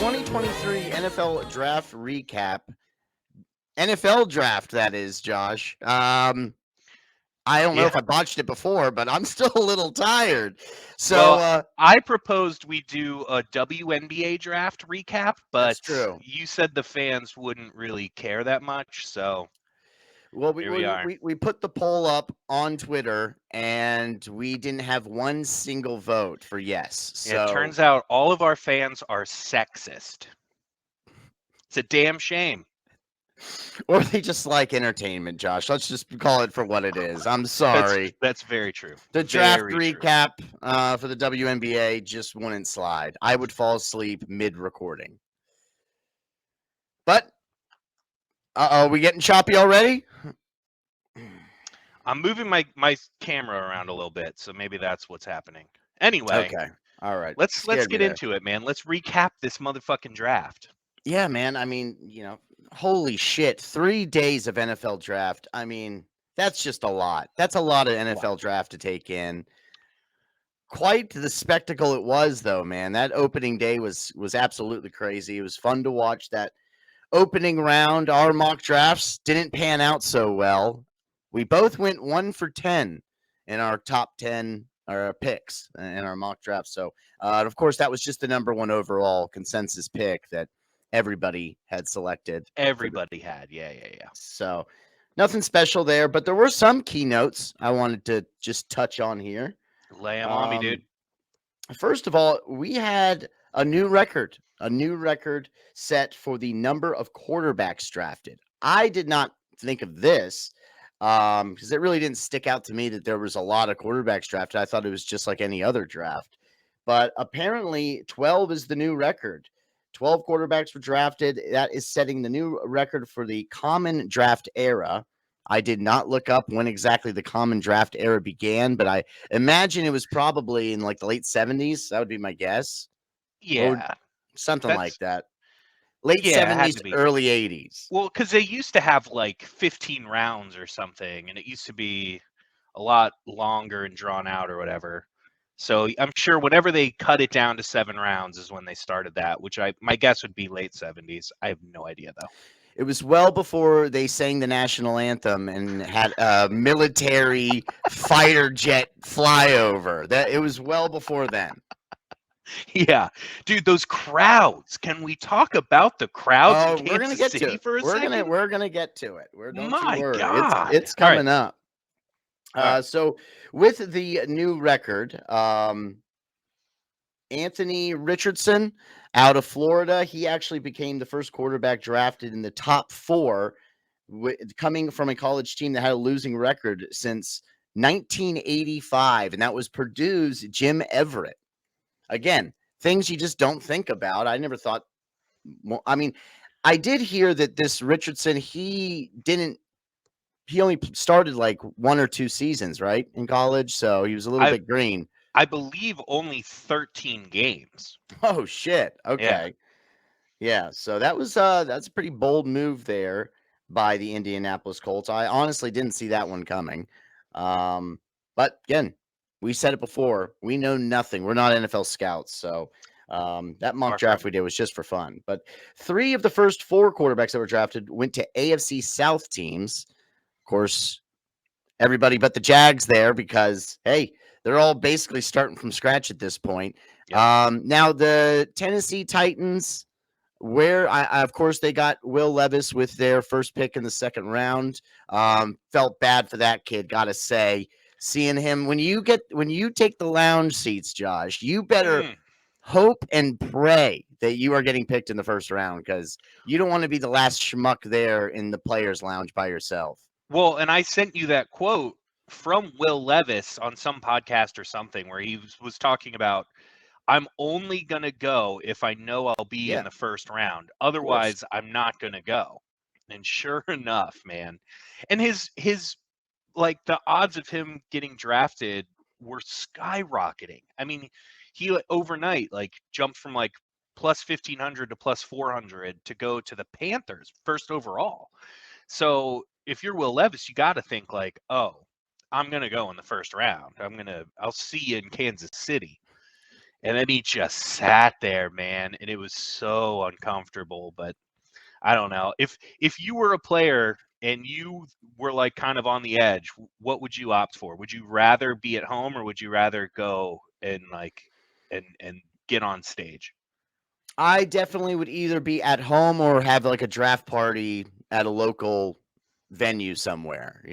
2023 NFL Draft Recap. NFL Draft, that is, Josh. I don't know if I botched it before, but I'm still a little tired. So, I proposed we do a WNBA draft recap, but that's true. you said the fans wouldn't really care that much, so Well, here we are. we put the poll up on Twitter, and we didn't have one single vote for yes. So It turns out all of our fans are sexist. It's a damn shame. or they just like entertainment, Josh. Let's just call it for what it is. I'm sorry. That's very true. The draft Very true. recap for the WNBA just wouldn't slide. I would fall asleep mid-recording. But, are we getting choppy already? I'm moving my camera around a little bit, so maybe that's what's happening. Anyway, Okay. All right. let's Scared me get there. into it, man. Let's recap this motherfucking draft. Yeah, man. I mean, holy shit. 3 days of NFL draft. I mean, that's just a lot. That's a lot of NFL draft to take in. Quite the spectacle it was, though, man. That opening day was absolutely crazy. It was fun to watch that opening round. Our mock drafts didn't pan out so well. We both went 1 for 10 in our top 10 our picks in our mock draft. So, of course, that was just the number one overall consensus pick that everybody had selected. Everybody had. Yeah. So, nothing special there, but there were some keynotes I wanted to just touch on here. Lay 'em on me, dude. First of all, we had a new record set for the number of quarterbacks drafted. I did not think of this because it really didn't stick out to me that there was a lot of quarterbacks drafted. I thought it was just like any other draft. But apparently 12 is the new record. 12 quarterbacks were drafted. That is setting the new record for the common draft era. I did not look up when exactly the common draft era began, but I imagine it was probably in like the late 70s. That would be my guess. Yeah. Something like that. Late Yeah, it had 70s, to be. early 80s. Well, because they used to have like 15 rounds or something, and it used to be a lot longer and drawn out or whatever. So I'm sure whenever they cut it down to 7 rounds is when they started that, which my guess would be late 70s. I have no idea though. It was well before they sang the national anthem and had a military fighter jet flyover. That it was well before then. Yeah, dude, those crowds. Can we talk about the crowds in we're gonna Kansas get City to it. for a second? We're gonna get to it. Don't My you worry. God. It's All right. coming up. So with the new record, Anthony Richardson out of Florida, he actually became the first quarterback drafted in the top 4, coming from a college team that had a losing record since 1985, and that was Purdue's Jim Everett. Again, things you just don't think about. I never thought. Well, I mean, I did hear that this Richardson, he only started like 1 or 2 seasons, right, in college, so he was a little bit green. I believe only 13 games. Oh shit. Okay. Yeah, so that's a pretty bold move there by the Indianapolis Colts. I honestly didn't see that one coming. But again, we said it before. We know nothing. We're not NFL scouts, so that mock draft we did was just for fun. But 3 of the first 4 quarterbacks that were drafted went to AFC South teams. Of course, everybody but the Jags there because, hey, they're all basically starting from scratch at this point. Yep. Now, the Tennessee Titans, where of course they got Will Levis with their first pick in the second round. Felt bad for that kid, gotta say. Seeing him when you take the lounge seats, Josh, you better hope and pray that you are getting picked in the first round because you don't want to be the last schmuck there in the players' lounge by yourself. Well, and I sent you that quote from Will Levis on some podcast or something where he was talking about, I'm only going to go if I know I'll be in the first round. Otherwise, I'm not going to go. And sure enough, man. And his like the odds of him getting drafted were skyrocketing. I mean, he overnight like jumped from like plus 1,500 to plus 400 to go to the Panthers first overall. So if you're Will Levis, you got to think like, oh, I'm going to go in the first round. I'll see you in Kansas City. And then he just sat there, man, and it was so uncomfortable. But I don't know. If you were a player and you were like kind of on the edge, what would you opt for? Would you rather be at home or would you rather go and and get on stage? I definitely would either be at home or have like a draft party at a local venue somewhere,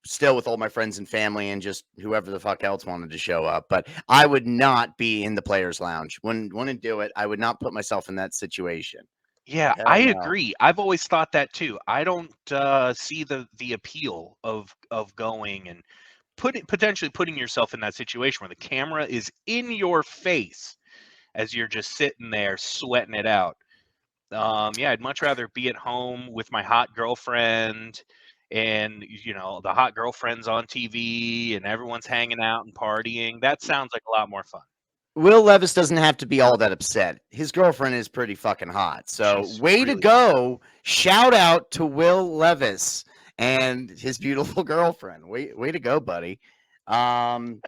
still with all my friends and family and just whoever the fuck else wanted to show up. But I would not be in the players lounge. Wouldn't do it. I would not put myself in that situation. Yeah, I Hell no. agree. I've always thought that too. I don't see the appeal of going and potentially putting yourself in that situation where the camera is in your face as you're just sitting there sweating it out. Yeah, I'd much rather be at home with my hot girlfriend and the hot girlfriend's on TV and everyone's hanging out and partying. That sounds like a lot more fun. Will Levis doesn't have to be all that upset. His girlfriend is pretty fucking hot. So, She's way to really hot. go. Shout out to Will Levis and his beautiful girlfriend. Way to go, buddy. Um,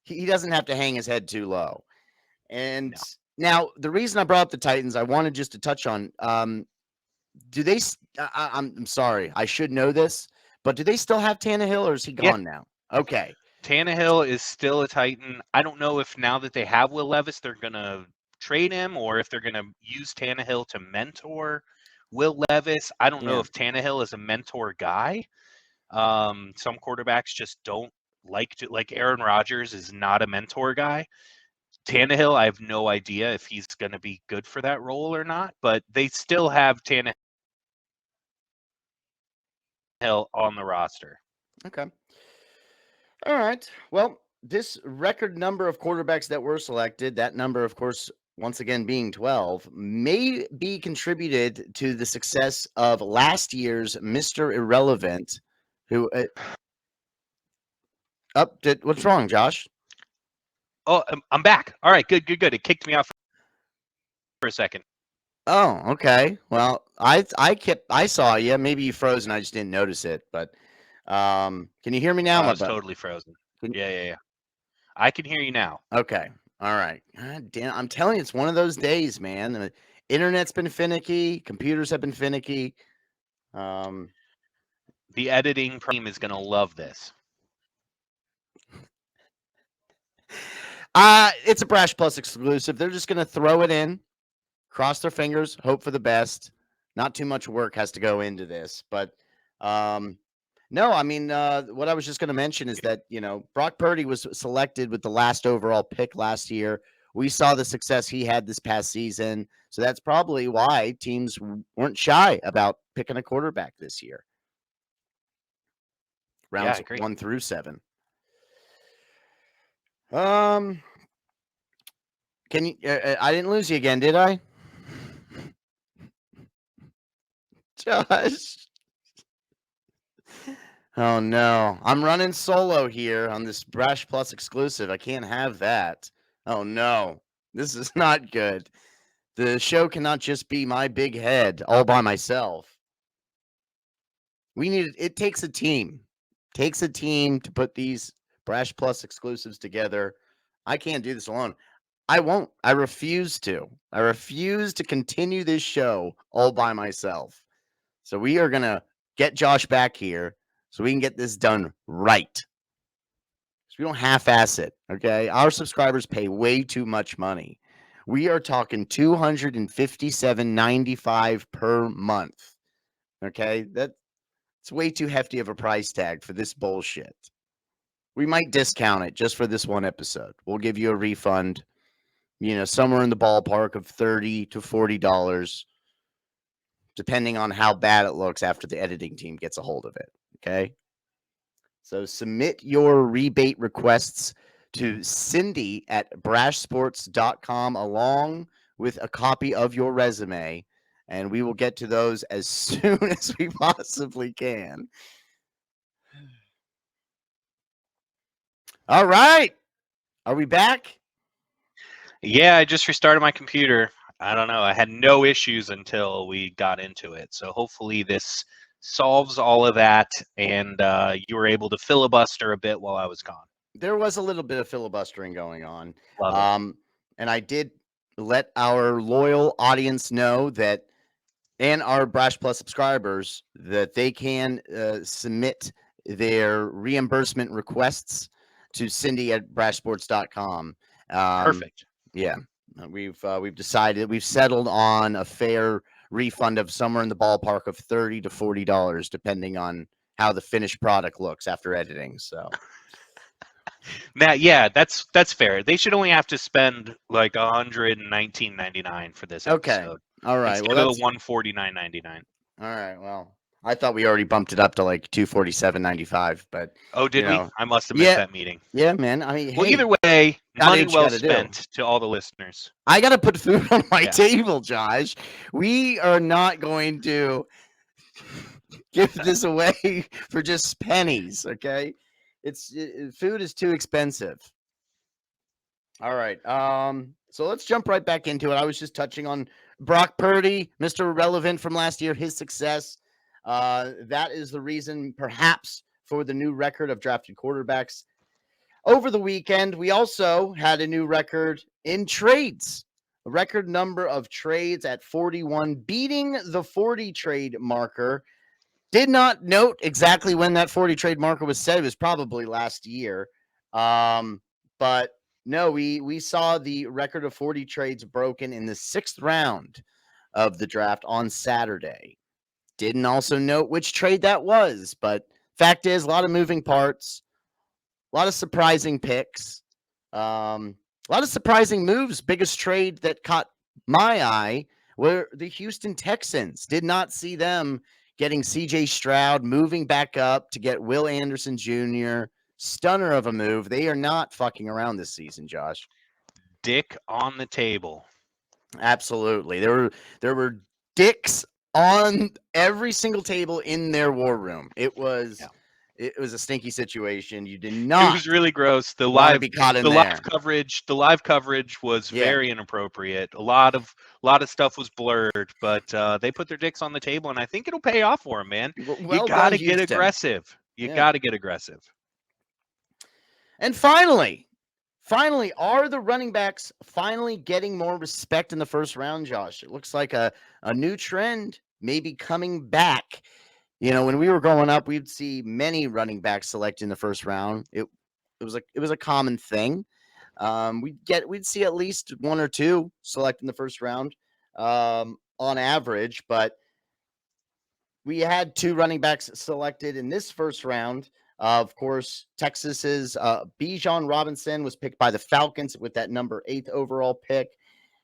he doesn't have to hang his head too low. And No. now, the reason I brought up the Titans, I wanted just to touch on do they I'm sorry, I should know this, but do they still have Tannehill or is he Yeah, gone now? Okay. Tannehill is still a Titan. I don't know if now that they have Will Levis, they're gonna trade him or if they're gonna use Tannehill to mentor Will Levis. I don't know Yeah. if Tannehill is a mentor guy. Some quarterbacks just don't like Aaron Rodgers is not a mentor guy. Tannehill, I have no idea if he's going to be good for that role or not, but they still have Tannehill on the roster. Okay. All right. Well, this record number of quarterbacks that were selected, that number, of course, once again being 12, may be contributed to the success of last year's Mr. Irrelevant, who up did what's wrong, Josh? Oh, I'm back. All right, good, good, good. It kicked me out for a second. Oh, okay. Well, I saw you. Maybe you froze and I just didn't notice it. But can you hear me now, I my was bud? totally frozen. Yeah, yeah, yeah. I can hear you now. Okay. All right. God damn, I'm telling you, it's one of those days, man. The internet's been finicky. Computers have been finicky. Um, The editing team is going to love this. it's a Brash Plus exclusive. They're just gonna throw it in, cross their fingers, hope for the best. Not too much work has to go into this, but no, I mean, what I was just going to mention is that, Brock Purdy was selected with the last overall pick last year. We saw the success he had this past season. So that's probably why teams weren't shy about picking a quarterback this year. Yeah, I Rounds agree. 1 through 7. Can you, I didn't lose you again, did I? Josh. Oh no, I'm running solo here on this Brash Plus exclusive. I can't have that. Oh no, this is not good. The show cannot just be my big head all by myself. It takes a team. Takes a team to put these Brash Plus exclusives together. I can't do this alone. I won't. I refuse to. I refuse to continue this show all by myself. So we are going to get Josh back here so we can get this done right. So we don't half-ass it, okay? Our subscribers pay way too much money. We are talking $257.95 per month. Okay? That's way too hefty of a price tag for this bullshit. We might discount it just for this one episode. We'll give you a refund, somewhere in the ballpark of $30 to $40, depending on how bad it looks after the editing team gets a hold of it. Okay? So submit your rebate requests to Cindy at brashsports.com along with a copy of your resume, and we will get to those as soon as we possibly can. All right. Are we back? Yeah, I just restarted my computer. I don't know. I had no issues until we got into it. So hopefully this solves all of that and you were able to filibuster a bit while I was gone. there was a little bit of filibustering going on. Love it. And I did let our loyal audience know that, and our Brash Plus subscribers, that they can submit their reimbursement requests to Cindy at brashsports.com. Perfect. Yeah, we've decided, we've settled on a fair refund of somewhere in the ballpark of $30 to $40, depending on how the finished product looks after editing. So Now, yeah, that's fair. They should only have to spend like $119.99 for this okay, episode all right. Well, instead of that's the $149.99. all right. Well, I thought we already bumped it up to like 247.95, but Oh, you did we? know, I must have missed yeah, that meeting. yeah, man. I mean, Well, either hey, way, gotta do money what you well gotta do. spent to all the listeners. I gotta put food on my Yeah. table, Josh. We are not going to give this away for just pennies, okay? Food is too expensive. All right. So let's jump right back into it. I was just touching on Brock Purdy, Mr. Irrelevant from last year, his success. That is the reason, perhaps, for the new record of drafted quarterbacks. Over the weekend, we also had a new record in trades. A record number of trades at 41, beating the 40 trade marker. Did not note exactly when that 40 trade marker was set. It was probably last year. But no, we saw the record of 40 trades broken in the 6th round of the draft on Saturday. Didn't also note which trade that was, but fact is, a lot of moving parts, a lot of surprising picks, a lot of surprising moves. Biggest trade that caught my eye were the Houston Texans. Did not see them getting CJ Stroud, moving back up to get Will Anderson Jr. Stunner of a move. They are not fucking around this season, Josh. Dick on the table. Absolutely. There were dicks on every single table in their war room. Yeah. It was a stinky situation. You did It not was really gross. The want to live be caught in the live there. coverage was Yeah. very inappropriate. A lot of stuff was blurred, but they put their dicks on the table, and I think it'll pay off for them, man. You Well got done, to get Houston. aggressive. You Yeah. got to get aggressive. And finally, are the running backs finally getting more respect in the first round, Josh? It looks like a new trend maybe coming back. You know, when we were growing up, we'd see many running backs select in the first round. It was a common thing. We'd see at least one or two select in the first round on average, but we had two running backs selected in this first round. Of course, Texas's Bijan Robinson was picked by the Falcons with that number 8th overall pick.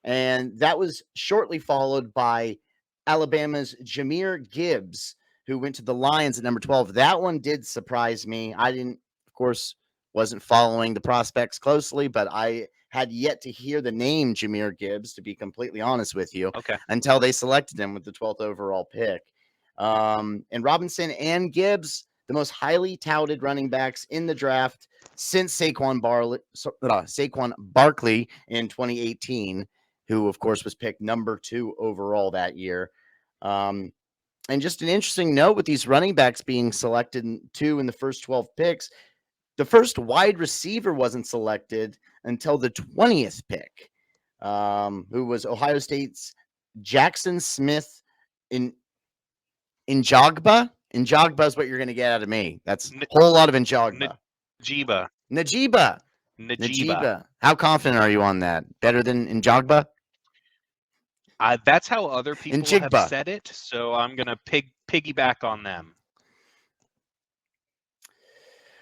And that was shortly followed by Alabama's Jahmyr Gibbs, who went to the Lions at number 12. That one did surprise me. I didn't, of course, wasn't following the prospects closely, but I had yet to hear the name Jahmyr Gibbs, to be completely honest with you, Okay. until they selected him with the 12th overall pick. And Robinson and Gibbs, the most highly touted running backs in the draft since Saquon Barkley in 2018, who, of course, was picked number 2 overall that year. And just an interesting note with these running backs being selected in the first 12 picks, the first wide receiver wasn't selected until the 20th pick, who was Ohio State's Jackson Smith in Jogba. In Jogba is what you're going to get out of me. That's a whole lot of Njogba. Najiba. Najiba. How confident are you on that? Better than Njogba? That's how other people have Njigba. said it, so I'm gonna piggyback on them.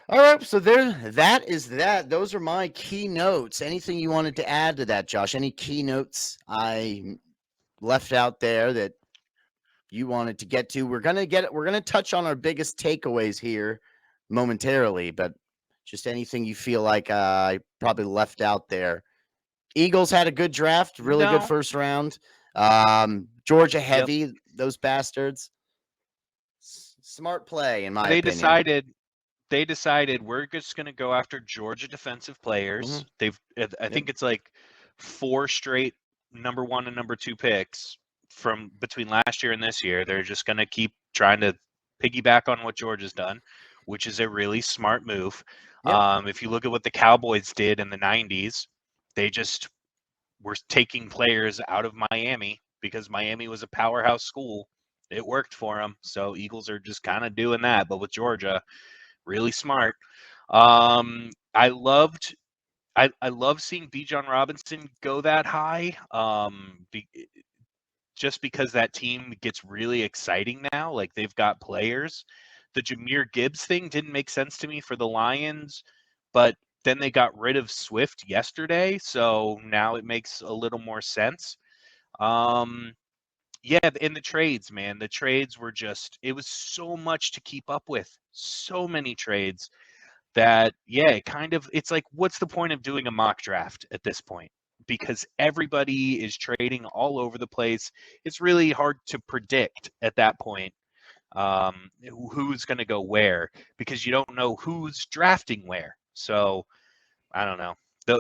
All right, so that is that. Those are my keynotes. Anything you wanted to add to that, Josh? Any keynotes I left out there that you wanted to get to? We're gonna touch on our biggest takeaways here momentarily, but just anything you feel like I probably left out there. Eagles had a good draft, really good first round. Georgia heavy, those bastards. Smart play, in my opinion. They decided we're just going to go after Georgia defensive players. I think it's like 4 straight number 1 and number 2 picks from between last year and this year. They're just going to keep trying to piggyback on what Georgia's done. which is a really smart move. Yep. If you look at what the Cowboys did in the 90s, they just were taking players out of Miami because Miami was a powerhouse school. It worked for them. So Eagles are just kind of doing that, but with Georgia, really smart. I loved I love seeing Bijan Robinson go that high. Just because that team gets really exciting now. Like they've got players. The Jameer Gibbs thing didn't make sense to me for the Lions, but then they got rid of Swift yesterday, so now it makes a little more sense. Um, yeah, in the trades, man, the trades were just, it was so much to keep up with. So many trades that, yeah, it's like, what's the point of doing a mock draft at this point? Because everybody is trading all over the place. It's really hard to predict at that point who's going to go where because you don't know who's drafting where. So I don't know.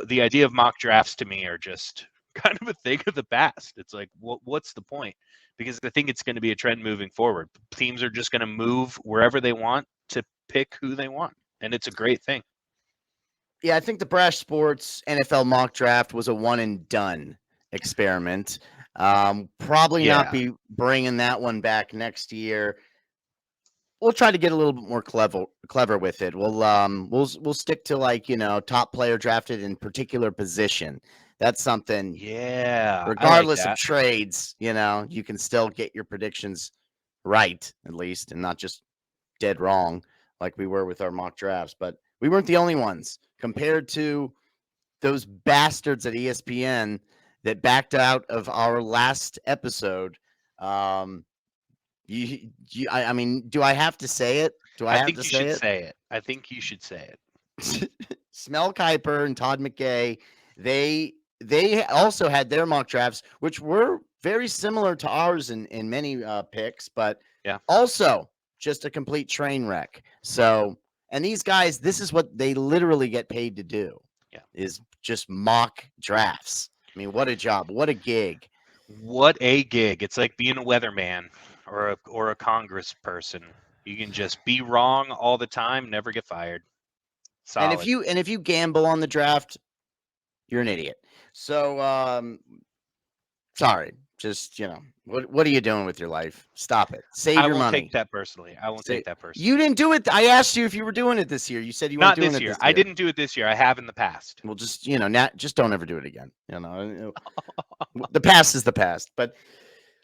The idea of mock drafts to me are just kind of a thing of the past. It's like, what's the point? Because I think it's going to be a trend moving forward. Teams are just going to move wherever they want to pick who they want, and it's a great thing. Yeah, I think the Brash Sports NFL mock draft was a one and done experiment. Probably not Yeah. be bringing that one back next year. We'll try to get a little bit more clever with it. We'll stick to like, top player drafted in particular position. That's something Yeah, I like regardless of that. trades, you can still get your predictions right at least and not just dead wrong like we were with our mock drafts, but we weren't the only ones compared to those bastards at ESPN that backed out of our last episode. Um, I mean, do I have to say it? Do I I have think to you say should it? say it. I think you should say it. Smell Kiper and Todd McKay, they also had their mock drafts, which were very similar to ours in many picks, but Yeah. also just a complete train wreck. So, and these guys, this is what they literally get paid to do, Yeah. is just mock drafts. I mean, what a job, what a gig. What a gig. It's like being a weatherman or a congressperson. You can just be wrong all the time, never get fired. Solid. And if you gamble on the draft, you're an idiot. So, sorry, just what are you doing with your life? Stop it. Save I your won't take money. that personally. I won't take that You personally. didn't do it. I asked you if you were doing it this year. You said you weren't Not doing this it year. this I year. didn't do it this year. I have in the past. Well, just just don't ever do it again. The past is the past. But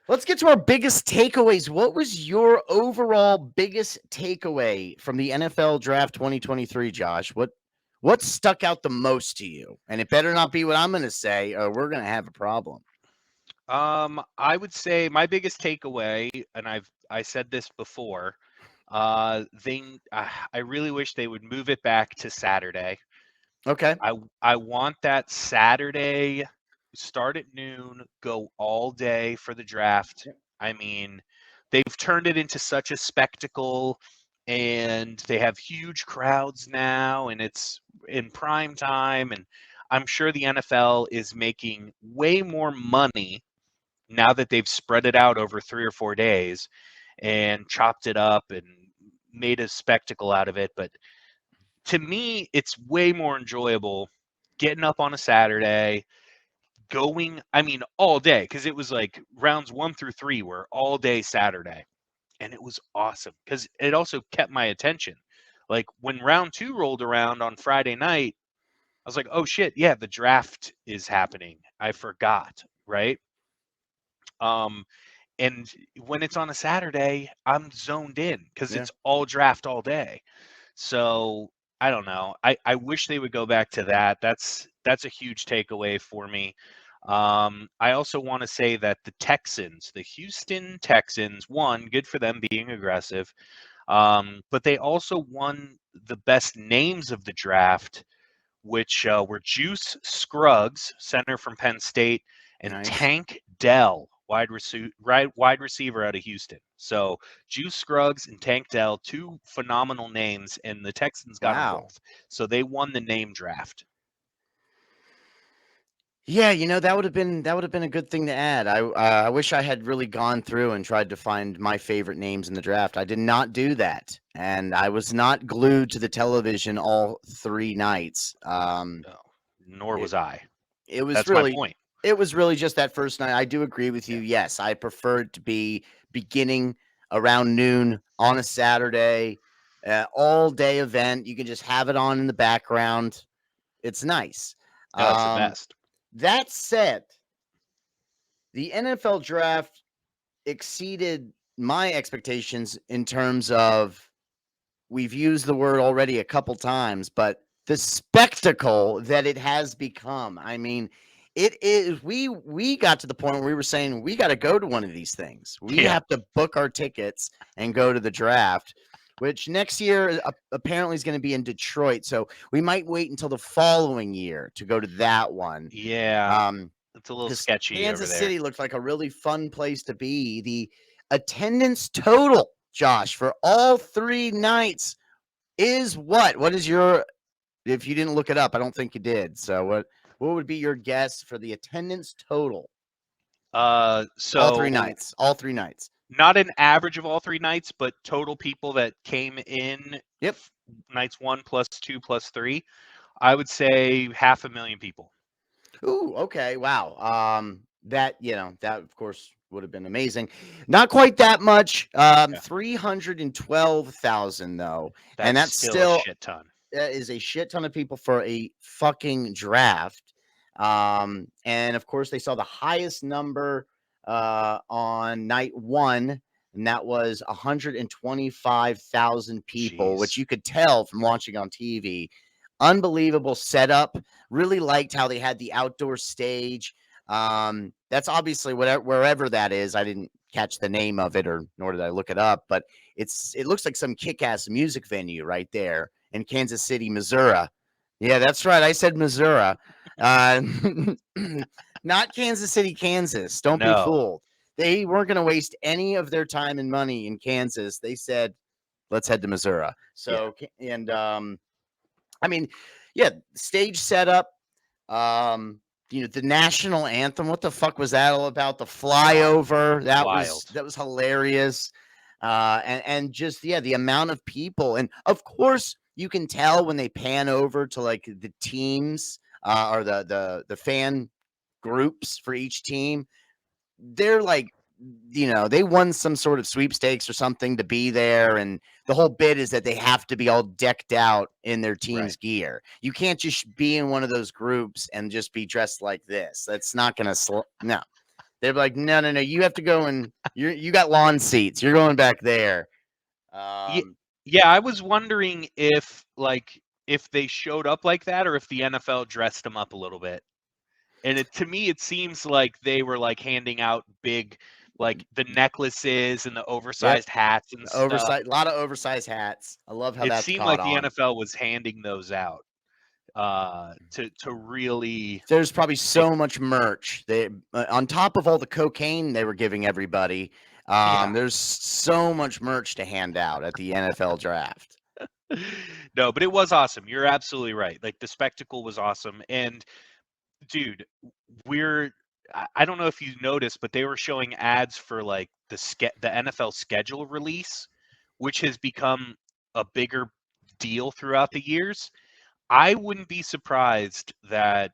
let's get to our biggest takeaways. What was your overall biggest takeaway from the NFL Draft 2023, Josh? What stuck out the most to you? And it better not be what I'm going to say, or we're going to have a problem. I would say my biggest takeaway, and I said this before, I really wish they would move it back to Saturday. Okay. I want that Saturday start at noon, go all day for the draft. I mean, they've turned it into such a spectacle and they have huge crowds now and it's in prime time and I'm sure the NFL is making way more money now that they've spread it out over 3 or 4 days and chopped it up and made a spectacle out of it, but to me, it's way more enjoyable getting up on a Saturday, going, I mean, all day, because it was like rounds 1 through 3 were all day Saturday. And it was awesome because it also kept my attention. Like when round 2 rolled around on Friday night, I was like, oh shit, yeah, the draft is happening. I forgot, right? Um, and when it's on a Saturday, I'm zoned in because Yeah. it's all draft all day. So I don't know. I wish they would go back to that. That's a huge takeaway for me. I also want to say that the Texans, the Houston Texans, won. Good for them being aggressive. But they also won the best names of the draft, which were Juice Scruggs, center from Penn State, and Nice. Tank Dell, wide receiver out of Houston. So Juice Scruggs and Tank Dell, two phenomenal names, and the Texans got them Wow. both. So they won the name draft. Yeah, that would have been a good thing to add. I wish I had really gone through and tried to find my favorite names in the draft. I did not do that, and I was not glued to the television all 3 nights. No, nor It was I. it was That's my really point. it was really just that first night. I do agree with you. Yeah. Yes, I prefer it to be beginning around noon on a Saturday, all day event. You can just have it on in the background. It's nice. No, it's the Um, best. that said, the NFL draft exceeded my expectations in terms of we've used the word already a couple times, but the spectacle that it has become. I mean, it is we got to the point where we were saying we got to go to one of these things. We Yeah. have to book our tickets and go to the draft, which next year apparently is going to be in Detroit. So we might wait until the following year to go to that one. Yeah. Um, It's a little because sketchy over Kansas there. City looked like a really fun place to be. The attendance total, Josh, for all 3 nights is what? What is your? If you didn't look it up, I don't think you did. So what would be your guess for the attendance total? All three So nights. All 3 nights. not an average of all 3 nights, but total people that came in Yep. nights 1 plus 2 plus 3. I would say 500,000 people. Ooh, okay. Wow. That of course would have been amazing. Not quite that much. Yeah. 312,000 though. And That's that's still a still shit ton. that is a shit ton of people for a fucking draft. And of course, they saw the highest number on night one, and that was 125,000 people, which Jeez. you could tell from watching on TV. Unbelievable setup. Really liked how they had the outdoor stage. That's obviously wherever that is. I didn't catch the name of it, or nor did I look it up, but it looks like some kick-ass music venue right there in Kansas City, Missouri. Yeah, that's right. I said Missouri. Uh, not Kansas City, Kansas. Don't be No. fooled. They weren't going to waste any of their time and money in Kansas. They said, let's head to Missouri. Yeah. So, and I mean, yeah, stage setup. The national anthem. What the fuck was that all about? The flyover. That was Wild. that was hilarious. And just the amount of people, and of course you can tell when they pan over to like the teams or the fan groups for each team. They're like, they won some sort of sweepstakes or something to be there. And the whole bit is that they have to be all decked out in their team's Right. gear. You can't just be in one of those groups and just be dressed like this. That's not going to, no. They're like, no, no, no. You have to go and you got lawn seats. You're going back there. Ye Um, Yeah, I was wondering if they showed up like that or if the NFL dressed them up a little bit. And to me, it seems like they were like handing out big, like the necklaces and the yep. oversized hats and stuff. Oversized, a lot of oversized hats. I love how It that's seemed caught like the on. NFL was handing those out to really There's probably make. so much merch. They on top of all the cocaine they were giving everybody. Yeah. There's so much merch to hand out at the NFL draft. No, but it was awesome. You're absolutely right. Like the spectacle was awesome. And dude, we're I don't know if you noticed, but they were showing ads for like the NFL schedule release, which has become a bigger deal throughout the years. I wouldn't be surprised that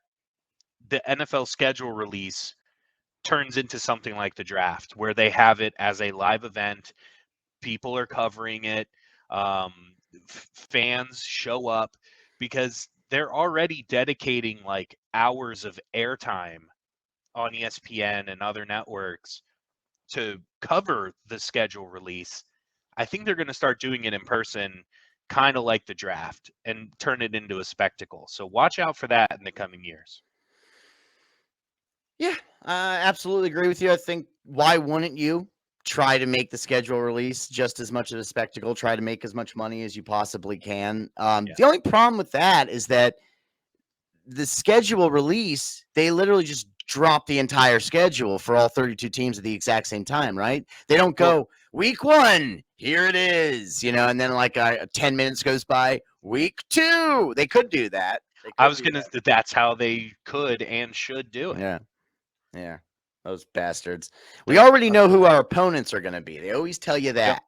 the NFL schedule release turns into something like the draft, where they have it as a live event. People are covering it. Um, Fans show up because they're already dedicating like hours of airtime on ESPN and other networks to cover the schedule release. I think they're going to start doing it in person, kind of like the draft, and turn it into a spectacle. So watch out for that in the coming years. Yeah, I absolutely agree with you. I think why wouldn't you try to make the schedule release just as much of a spectacle? Try to make as much money as you possibly can. Yeah. The only problem with that is that the schedule release, they literally just drop the entire schedule for all 32 teams at the exact same time, right? They don't Well, go week 1, here it is, and then like 10 minutes goes by, week 2. They could do that. They I could was do gonna. that. That's how they could and should do it. Yeah. Yeah. Those bastards. We Don't already fuck know with who it. our opponents are going to be. They always tell you Yep. that.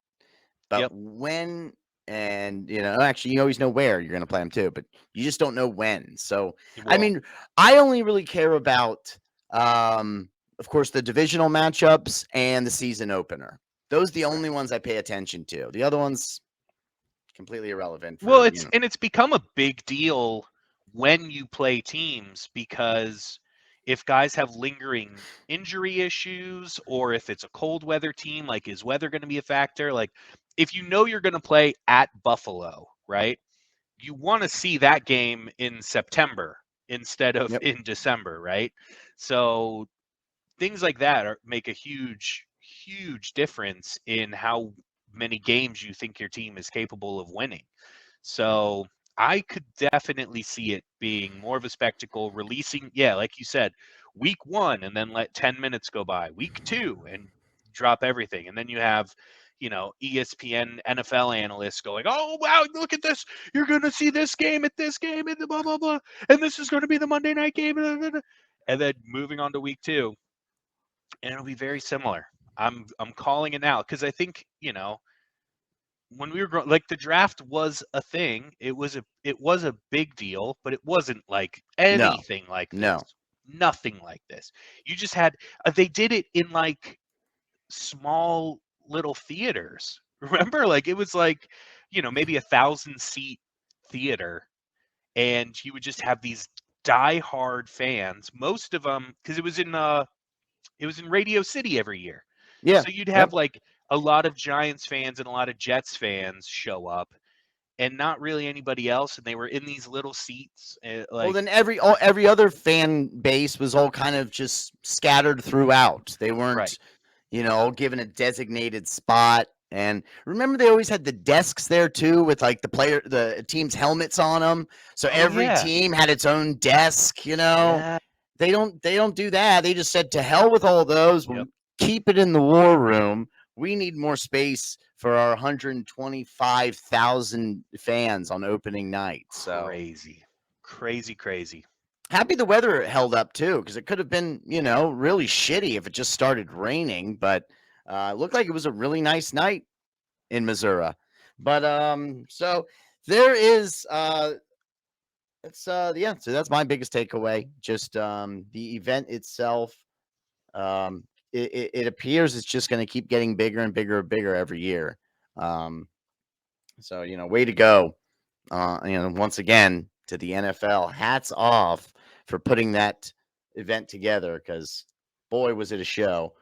But Yep. when, and actually, you always know where you're going to play them too, but you just don't know when. So, I Well, mean, I only really care about, of course, the divisional matchups and the season opener. Those are the right. only ones I pay attention to. The other ones, completely irrelevant Well, for, it's become a big deal when you play teams because if guys have lingering injury issues or if it's a cold weather team, like is weather going to be a factor? Like if you know you're going to play at Buffalo, right? You want to see that game in September instead of yep. in December, right? So things like that make a huge difference in how many games you think your team is capable of winning. So I could definitely see it being more of a spectacle, releasing, yeah, like you said, week 1 and then let 10 minutes go by, week 2 and drop everything. And then you have, ESPN NFL analysts going, oh, wow, look at this. You're going to see this game at this game and blah, blah, blah. And this is going to be the Monday night game. And then moving on to week 2, and it'll be very similar. I'm calling it now because I think, when we were growing, like the draft was a thing. It was a big deal, but it wasn't like No. anything like this. No. Nothing like this. You just had they did it in like small little theaters. Remember, like it was like maybe 1,000 seat theater, and you would just have these die-hard fans. Most of them, because it was in Radio City every year. Yeah. So you'd have Yep. like a lot of Giants fans and a lot of Jets fans show up and not really anybody else. And they were in these little seats. Well, Like, then every other fan base was all kind of just scattered throughout. They right. weren't, all given a designated spot. And remember, they always had the desks there too, with like the team's helmets on them. So Oh, every yeah. team had its own desk. Yeah. They don't do that. They just said to hell with all those. We'll Yep. keep it in the war room. We need more space for our 125,000 fans on opening night. So Crazy. Crazy, crazy. happy the weather held up too, because it could have been, really shitty if it just started raining. But it looked like it was a really nice night in Missouri. But so there is it's yeah. So that's my biggest takeaway. Just the event itself. Um, it appears it's just going to keep getting bigger and bigger and bigger every year. Um, so way to go. Once again to the NFL. Hats off for putting that event together because boy was it a show.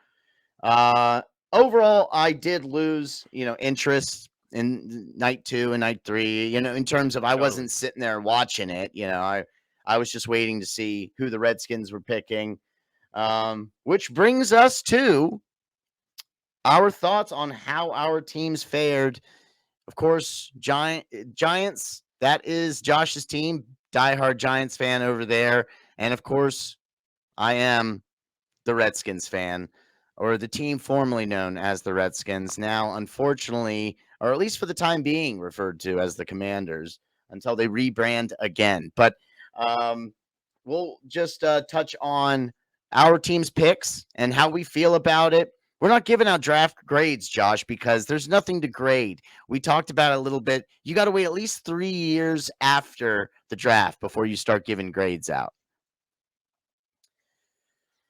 Uh, Overall, I did lose, interest in night 2 and night 3. In terms of I Totally. wasn't sitting there watching it. I was just waiting to see who the Redskins were picking. Which brings us to our thoughts on how our teams fared. Of course, Giants. That is Josh's team. Diehard Giants fan over there, and of course, I am the Redskins fan, or the team formerly known as the Redskins, now unfortunately, or at least for the time being, referred to as the Commanders until they rebrand again. But um, we'll just touch on our team's picks and how we feel about it. We're not giving out draft grades, Josh, because there's nothing to grade. We talked about it a little bit. You got to wait at least 3 years after the draft before you start giving grades out.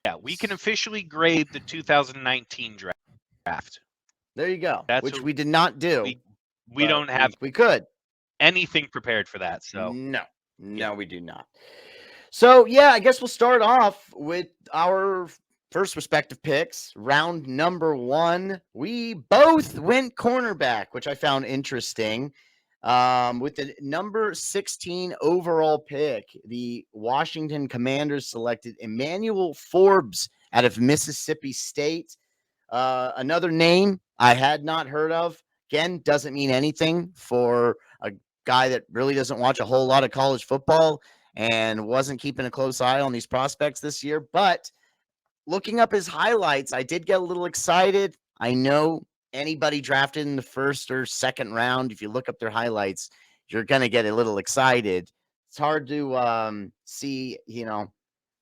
Yeah. We can officially grade the 2019 draft. There you go, That's which what we did not do, we but don't have we could. anything prepared for that. So, No, yeah. no, we do not. So, yeah, I guess we'll start off with our first respective picks. Round number 1, we both went cornerback, which I found interesting. With the number 16 overall pick, the Washington Commanders selected Emmanuel Forbes out of Mississippi State. Another name I had not heard of. Again, doesn't mean anything for a guy that really doesn't watch a whole lot of college football and wasn't keeping a close eye on these prospects this year. But looking up his highlights, I did get a little excited. I know anybody drafted in the first or second round, if you look up their highlights, you're going to get a little excited. it's hard to see,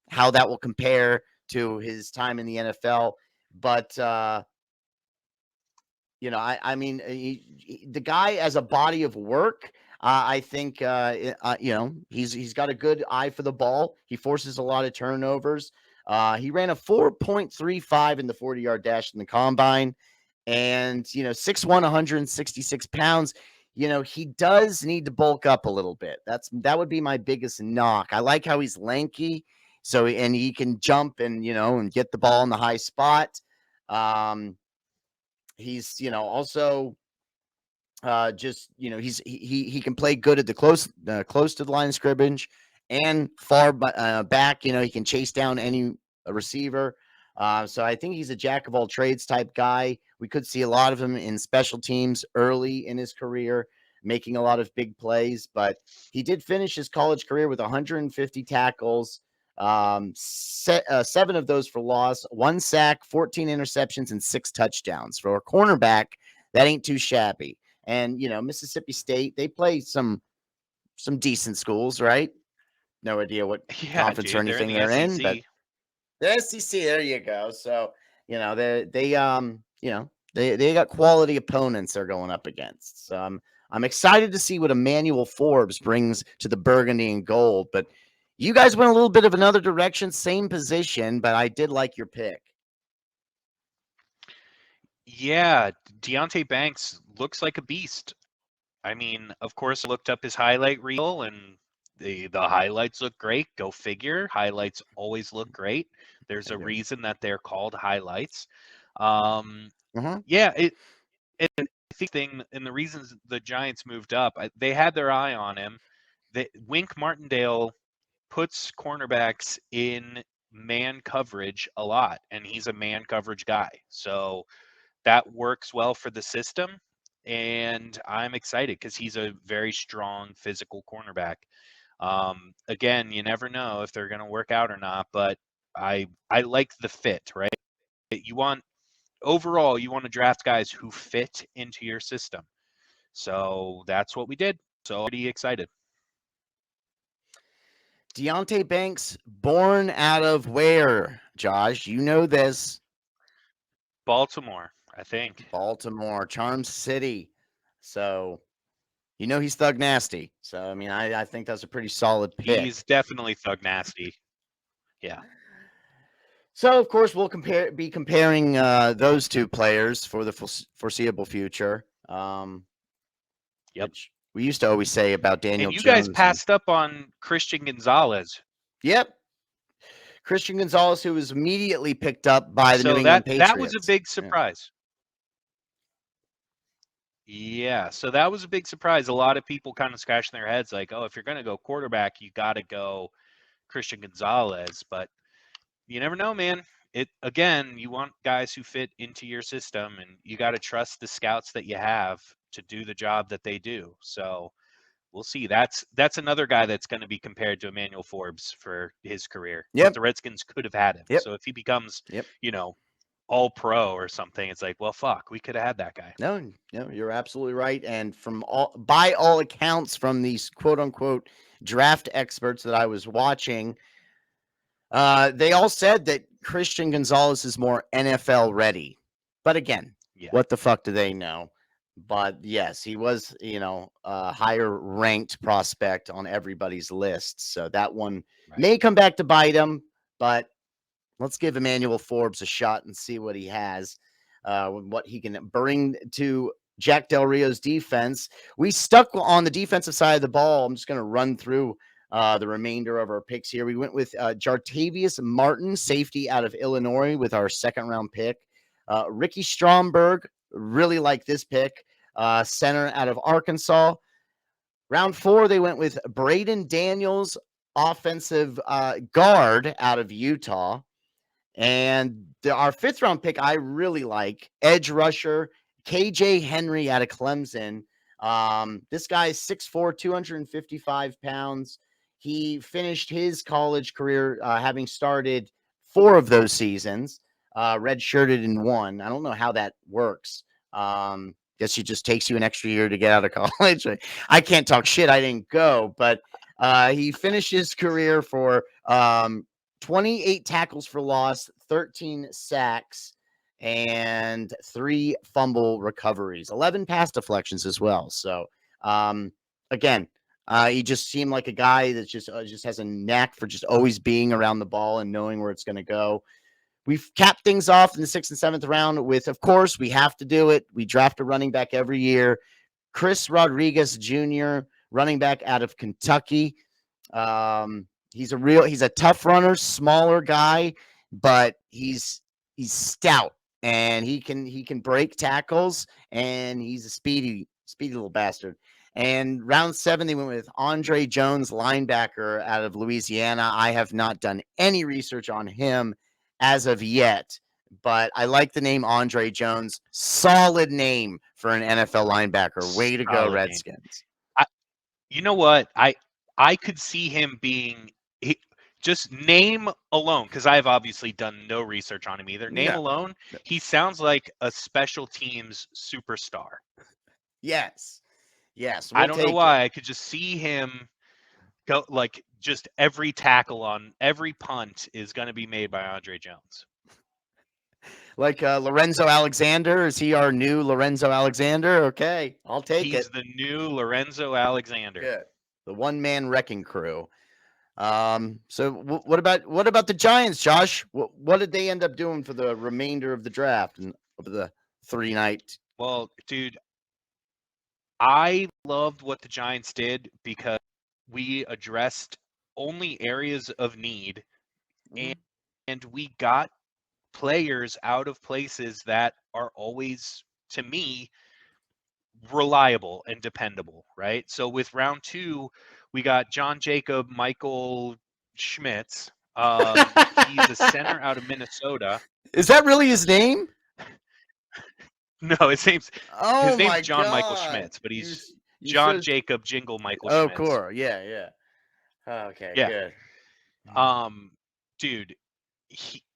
how that will compare to his time in the NFL. But the guy as a body of work, I think he's got a good eye for the ball. He forces a lot of turnovers. He ran a 4.35 in the 40-yard dash in the combine, and 6'1", 166 pounds. He does need to bulk up a little bit. That would be my biggest knock. I like how he's lanky, and he can jump and get the ball in the high spot. He's also just he can play good at the close to the line of scrimmage and far back. He can chase down any receiver. So I think he's a jack of all trades type guy. We could see a lot of him in special teams early in his career, making a lot of big plays. But he did finish his college career with 150 tackles, 7 of those for loss, 1 sack, 14 interceptions, and 6 touchdowns. For a cornerback, that ain't too shabby. And Mississippi State, they play some decent schools, right? No idea what Yeah, conference or dude, they're in anything the they're in, but SEC. the SEC, there you go. So they got quality opponents they're going up against. So I'm excited to see what Emmanuel Forbes brings to the burgundy and gold. But you guys went a little bit of another direction, same position, but I did like your pick. Yeah, Deontay Banks looks like a beast. I mean, of course, I looked up his highlight reel, and the highlights look great. Go figure. Highlights always look great. There's a reason that they're called highlights. Yeah, I think thing and the reasons the Giants moved up, they had their eye on him. Wink Martindale puts cornerbacks in man coverage a lot, and he's a man coverage guy. So that works well for the system, and I'm excited because he's a very strong physical cornerback. Again, you never know if they're going to work out or not, but I like the fit, right? You want overall, you want to draft guys who fit into your system. So that's what we did. So pretty excited. Deontay Banks, born out of where, Josh? You know this. Baltimore, I think. Baltimore, Charm City. So he's thug nasty. So I mean, I think that's a pretty solid pick. He's definitely thug nasty. Yeah. So of course we'll be comparing those two players for the foreseeable future. Yep. Which we used to always say about Daniel And you guys Jones. passed up on Christian Gonzalez. Yep. Christian Gonzalez, who was immediately picked up by the New So England that was a Patriots. big surprise. Yeah, so that was a big surprise. A lot of people kind of scratching their heads like, oh, if you're going to go quarterback, you got to go Christian Gonzalez. But you never know, man. Again, you want guys who fit into your system, and you got to trust the scouts that you have to do the job that they do. So we'll see. That's another guy that's going to be compared to Emmanuel Forbes for his career. Yep. The Redskins could have had him. Yep. So if he becomes, all pro or something, it's like, well, fuck, we could have had that guy. No, you're absolutely right. And by all accounts, from these quote unquote draft experts that I was watching, they all said that Christian Gonzalez is more NFL ready. But again, what the fuck do they know? But yes, he was, a higher ranked prospect on everybody's list. So that one may come back to bite him, but let's give Emmanuel Forbes a shot and see what he has, what he can bring to Jack Del Rio's defense. We stuck on the defensive side of the ball. I'm just going to run through the remainder of our picks here. We went with Jartavius Martin, safety out of Illinois, with our second-round pick. Ricky Stromberg, really like this pick, center out of Arkansas. Round 4, they went with Braden Daniels, offensive guard out of Utah. And our 5th-round pick, I really like, edge rusher, KJ Henry out of Clemson. This guy is 6'4", 255 pounds. He finished his college career having started 4 of those seasons, redshirted in 1. I don't know how that works. Guess it just takes you an extra year to get out of college. I can't talk shit. I didn't go, but He finished his career for 28 tackles for loss, 13 sacks, and 3 fumble recoveries, 11 pass deflections as well. So, again, he just seemed like a guy that just has a knack for just always being around the ball and knowing where it's going to go. We've capped things off in the 6th and 7th round with, of course, we have to do it. We draft a running back every year. Chris Rodriguez Jr., running back out of Kentucky. He's a tough runner, smaller guy, but he's stout and he can break tackles, and he's a speedy little bastard. And round 7, they went with Andre Jones, linebacker out of Louisiana. I have not done any research on him as of yet, but I like the name Andre Jones. Solid name for an NFL linebacker. Way to go, Solid name. Redskins. You know what? I could see him being just name alone, because I've obviously done no research on him either. Name alone, he sounds like a special teams superstar. Yes. I don't know why. I could just see him go, like, just every tackle on every punt is going to be made by Andre Jones. Like Lorenzo Alexander. Is he our new Lorenzo Alexander? Okay, I'll take it. He's the new Lorenzo Alexander. Good. The one-man wrecking crew. So what about the Giants, Josh? What did they end up doing for the remainder of the draft and of the 3-night? Well, dude, I loved what the Giants did because we addressed only areas of need, and we got players out of places that are always, to me, reliable and dependable, right? So with round 2, we got John Jacob Michael Schmitz. He's a center out of Minnesota. Is that really his name? No, his name's John God. Michael Schmitz, but he's John Jacob Jingle Michael Schmitz. Cool. Yeah. Okay, yeah. Good. Dude,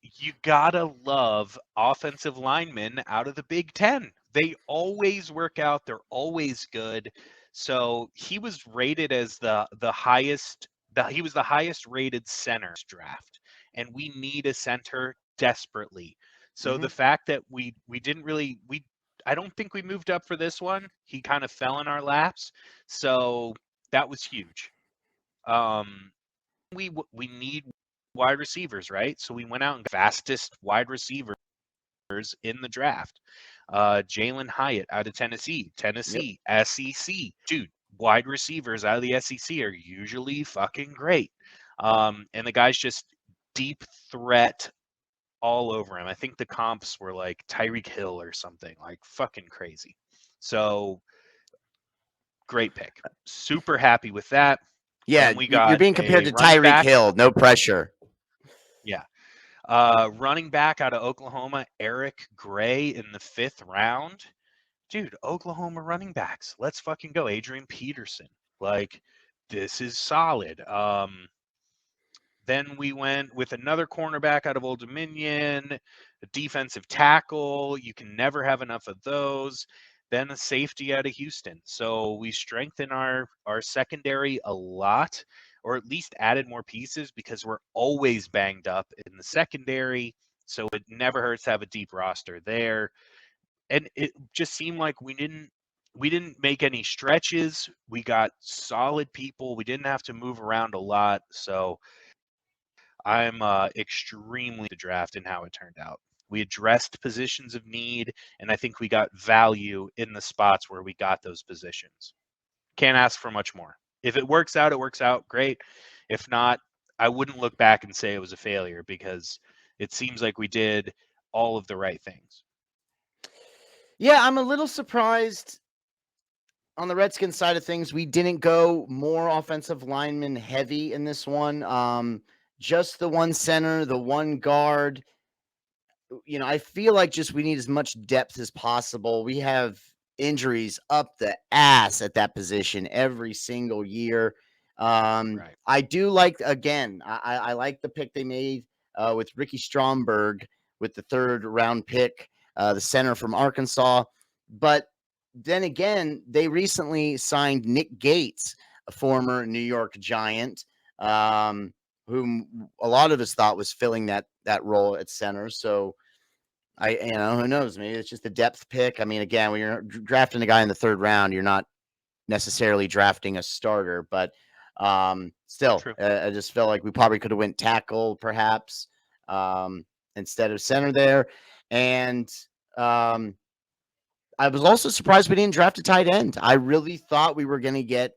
you gotta love offensive linemen out of the Big Ten. They always work out. They're always good. So he was rated as the highest. He was the highest rated center draft, and we need a center desperately. So the fact that we didn't really I don't think we moved up for this one. He kind of fell in our laps, so that was huge. We need wide receivers, right? So we went out and got fastest wide receivers in the draft. Jalen Hyatt out of Tennessee, SEC. Dude, wide receivers out of the SEC are usually fucking great. And the guy's just deep threat all over him. I think the comps were like Tyreek Hill or something, like fucking crazy. So great pick. Super happy with that. Yeah, you're being compared to Tyreek Hill. No pressure. Yeah. Running back out of Oklahoma, Eric Gray in the 5th round. Dude, Oklahoma running backs. Let's fucking go. Adrian Peterson. Like, this is solid. Then we went with another cornerback out of Old Dominion, a defensive tackle. You can never have enough of those. Then a safety out of Houston. So we strengthen our secondary a lot, or at least added more pieces, because we're always banged up in the secondary. So it never hurts to have a deep roster there. And it just seemed like we didn't make any stretches. We got solid people. We didn't have to move around a lot. So I'm extremely the draft and how it turned out. We addressed positions of need, and I think we got value in the spots where we got those positions. Can't ask for much more. If it works out, it works out. Great. If not, I wouldn't look back and say it was a failure, because it seems like we did all of the right things. Yeah, I'm a little surprised on the Redskins side of things. We didn't go more offensive lineman heavy in this one. Just the one center, the one guard. I feel like just we need as much depth as possible. We have injuries up the ass at that position every single year. Right. I do like, again, I like the pick they made with Ricky Stromberg with the 3rd round pick, the center from Arkansas. But then again, they recently signed Nick Gates a former New York Giant, whom a lot of us thought was filling that role at center. So who knows? Maybe it's just a depth pick. I mean, again, when you're drafting a guy in the third round, you're not necessarily drafting a starter, but still, True. I just felt like we probably could have went tackle perhaps instead of center there. And I was also surprised we didn't draft a tight end. I really thought we were going to get.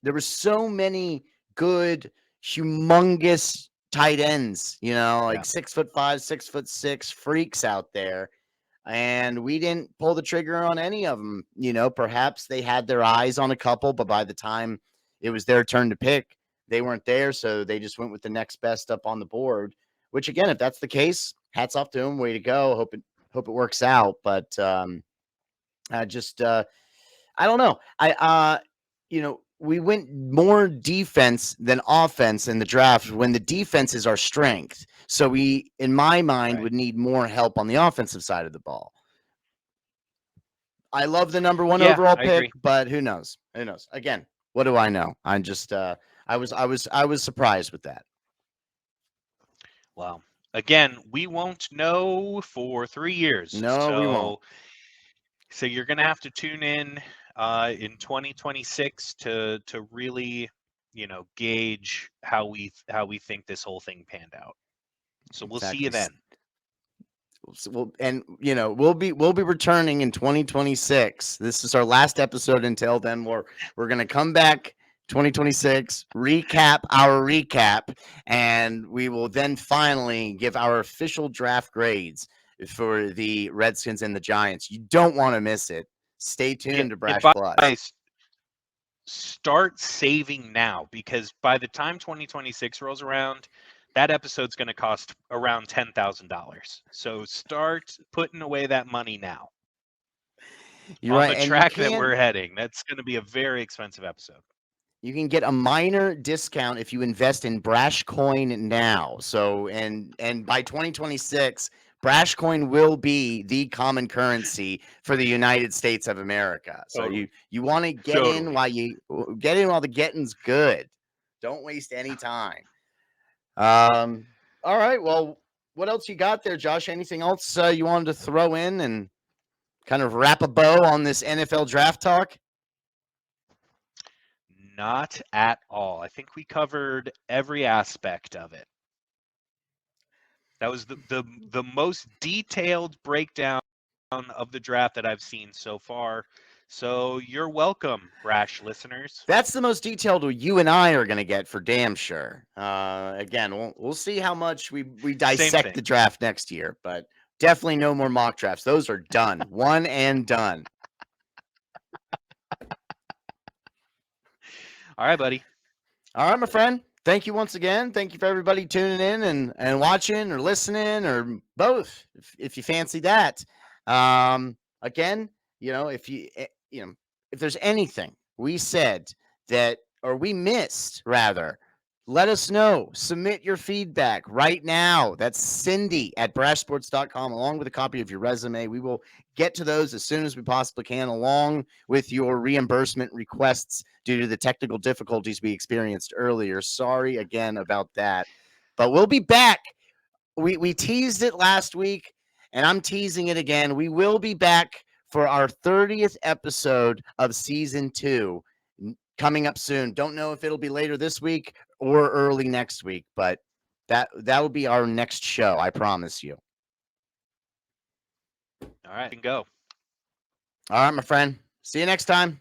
There were so many good, humongous tight ends, like Yeah. 6'5", 6'6" freaks out there, and we didn't pull the trigger on any of them. Perhaps they had their eyes on a couple, but by the time it was their turn to pick, they weren't there, so they just went with the next best up on the board. Which, again, if that's the case, hats off to them. Way to go. Hope it works out. But I just I don't know. We went more defense than offense in the draft when the defense is our strength. So we, in my mind, Right. would need more help on the offensive side of the ball. I love the number 1 Yeah, overall I pick, agree. but who knows? Who knows? Again, what do I know? I'm just I was surprised with that. Well, again, we won't know for 3 years. No, we won't. So you're going to have to tune in 2026 to really, gauge how we think this whole thing panned out. So we'll see you Exactly. then. We'll be returning in 2026. This is our last episode until then. We're gonna come back 2026, recap our recap, and we will then finally give our official draft grades for the Redskins and the Giants. You don't want to miss it. Stay tuned to And Brash by Plus. start saving now, because by the time 2026 rolls around, that episode's going to cost around $10,000. So start putting away that money now. You're On right, the and you track that can't. we're heading, that's going to be a very expensive episode. You can get a minor discount if you invest in Brash Coin now. So and by 2026, Brash Coin will be the common currency for the United States of America. So Totally. you want to get in Totally. while the getting's good. Don't waste any time. All right. Well, what else you got there, Josh? Anything else you wanted to throw in and kind of wrap a bow on this NFL draft talk? Not at all. I think we covered every aspect of it. That was the most detailed breakdown of the draft that I've seen so far. So you're welcome, Brash listeners. That's the most detailed you and I are going to get for damn sure. Again, we'll see how much we dissect the draft next year, but definitely no more mock drafts. Those are done. One and done. All right, buddy. All right, my friend. Thank you once again. Thank you for everybody tuning in and watching or listening or both, if you fancy that. Again, if there's anything we said that or we missed, rather, let us know. Submit your feedback right now. That's Cindy at brashsports.com, along with a copy of your resume. We will get to those as soon as we possibly can, along with your reimbursement requests due to the technical difficulties we experienced earlier. Sorry again about that. But we'll be back. We teased it last week, and I'm teasing it again. We will be back for our 30th episode of season 2 coming up soon. Don't know if it'll be later this week or early next week, but that will be our next show. I promise you. All right, and go. All right, my friend. See you next time.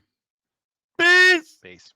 Peace. Peace.